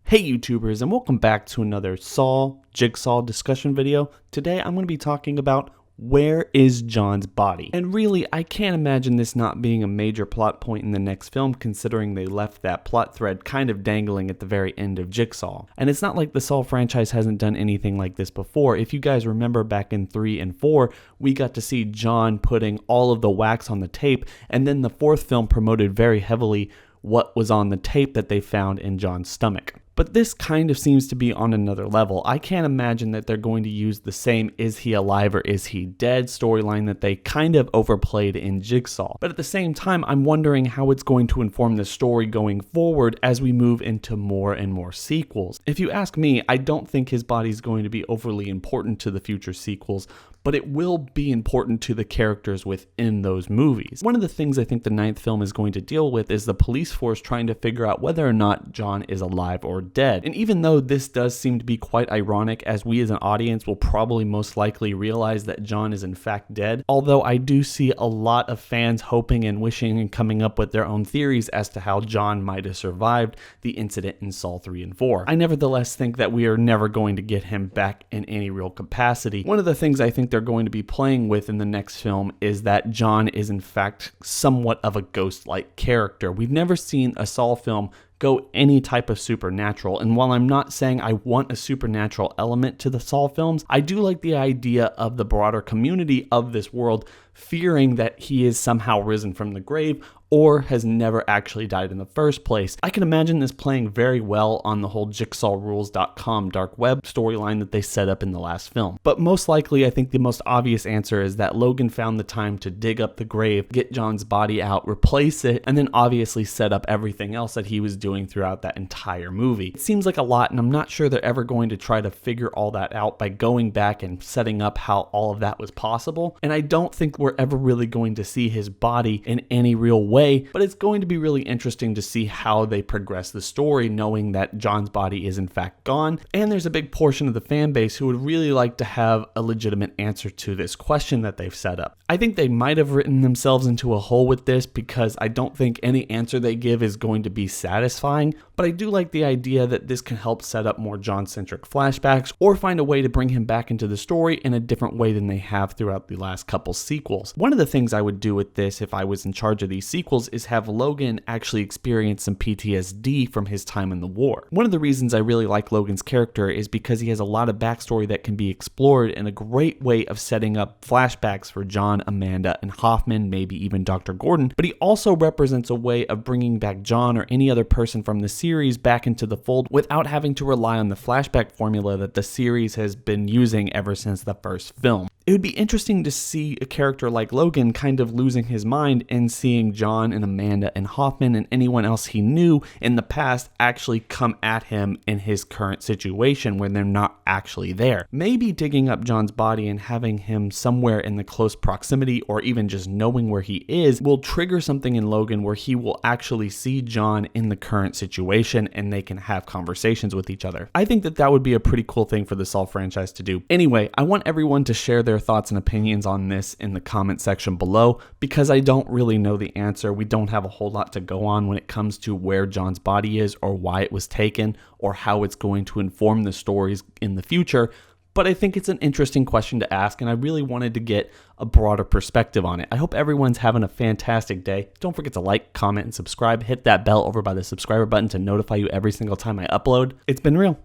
Hey YouTubers, and welcome back to another Jigsaw discussion video. Today I'm going to be talking about where is John's body? And really, I can't imagine this not being a major plot point in the next film, considering they left that plot thread kind of dangling at the very end of Jigsaw. And it's not like the Saw franchise hasn't done anything like this before. If you guys remember back in 3 and 4, we got to see John putting all of the wax on the tape, and then the 4th film promoted very heavily what was on the tape that they found in John's stomach. But this kind of seems to be on another level. I can't imagine that they're going to use the same is he alive or is he dead storyline that they kind of overplayed in Jigsaw. But at the same time, I'm wondering how it's going to inform the story going forward as we move into more and more sequels. If you ask me, I don't think his body is going to be overly important to the future sequels, but it will be important to the characters within those movies. One of the things I think the 9th film is going to deal with is the police force trying to figure out whether or not John is alive or dead. And even though this does seem to be quite ironic, as we as an audience will probably most likely realize that John is in fact dead, although I do see a lot of fans hoping and wishing and coming up with their own theories as to how John might have survived the incident in Saw 3 and 4. I nevertheless think that we are never going to get him back in any real capacity. One of the things I think they're going to be playing with in the next film is that John is in fact somewhat of a ghost-like character. We've never seen a Saw film go any type of supernatural, and while I'm not saying I want a supernatural element to the Saw films, I do like the idea of the broader community of this world fearing that he is somehow risen from the grave or has never actually died in the first place. I can imagine this playing very well on the whole jigsawrules.com dark web storyline that they set up in the last film. But most likely, I think the most obvious answer is that Logan found the time to dig up the grave, get John's body out, replace it, and then obviously set up everything else that he was doing throughout that entire movie. It seems like a lot, and I'm not sure they're ever going to try to figure all that out by going back and setting up how all of that was possible. And I don't think we're ever really going to see his body in any real way, but it's going to be really interesting to see how they progress the story, knowing that John's body is in fact gone. And there's a big portion of the fan base who would really like to have a legitimate answer to this question that they've set up. I think they might have written themselves into a hole with this, because I don't think any answer they give is going to be satisfying, but I do like the idea that this can help set up more John-centric flashbacks or find a way to bring him back into the story in a different way than they have throughout the last couple sequels. One of the things I would do with this if I was in charge of these sequels is have Logan actually experience some PTSD from his time in the war. One of the reasons I really like Logan's character is because he has a lot of backstory that can be explored, and a great way of setting up flashbacks for John, Amanda, and Hoffman, maybe even Dr. Gordon, but he also represents a way of bringing back John or any other person from the series back into the fold without having to rely on the flashback formula that the series has been using ever since the first film. It would be interesting to see a character like Logan kind of losing his mind and seeing John and Amanda and Hoffman and anyone else he knew in the past actually come at him in his current situation when they're not actually there. Maybe digging up John's body and having him somewhere in the close proximity, or even just knowing where he is, will trigger something in Logan where he will actually see John in the current situation and they can have conversations with each other. I think that that would be a pretty cool thing for the Saw franchise to do. Anyway, I want everyone to share their thoughts and opinions on this in the comment section below, because I don't really know the answer. We don't have a whole lot to go on when it comes to where John's body is, or why it was taken, or how it's going to inform the stories in the future. But I think it's an interesting question to ask, and I really wanted to get a broader perspective on it. I hope everyone's having a fantastic day. Don't forget to like, comment, and subscribe. Hit that bell over by the subscriber button to notify you every single time I upload. It's been real.